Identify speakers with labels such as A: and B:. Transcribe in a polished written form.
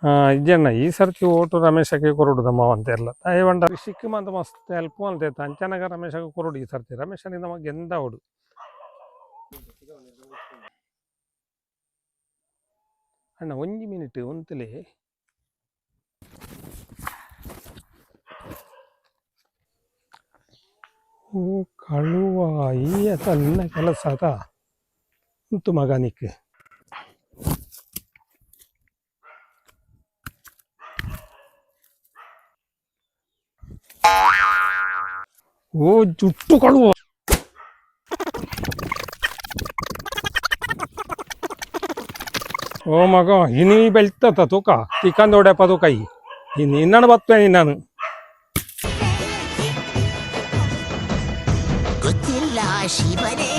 A: ಇಜ್ಜಣ್ಣ ಈ ಸರ್ತಿ ಓಟು ರಮೇಶಕ್ಕೆ ಕೊರಡುದಮ್ಮ ಅಂತೆಲ್ಲ ತಾಯಿವಂಡ ಸಿಕ್ಕ ಮಂತ ಮಸ್ತ್ ಹೆಲ್ಪ್ ಅಂತ ಅಂಚನಗ ರಮೇಶಕ್ಕೆ ಕೊರಡು ಈ ಸರ್ತಿ ರಮೇಶನಿಗೆ ನಮಗೆ ಎಂದ ಓಡು ಅಣ್ಣ 1 ಮಿನಿಟ್ ಒಂತಲೇ ಓ ಕಳುವ ಈ ಅಲ್ಲ ಕೆಲಸ ಅದ ಉಂಟು ಮಗನಿಕ್ಕೆ ಓ ಜುಟ್ಟು ಕಳುವ ಓ ಮಗ ಹಿನಿ ಬೆಳ್ತತ ತೂಕ ತಿಕ್ಕಂದು ಹೊಡ್ಯಪ್ಪದು ಕೈ ಇನ್ನನ್ನು ಬರ್ತೇನೆ ನಾನು
B: ಗೊತ್ತಿಲ್ಲ ಶಿವನೇ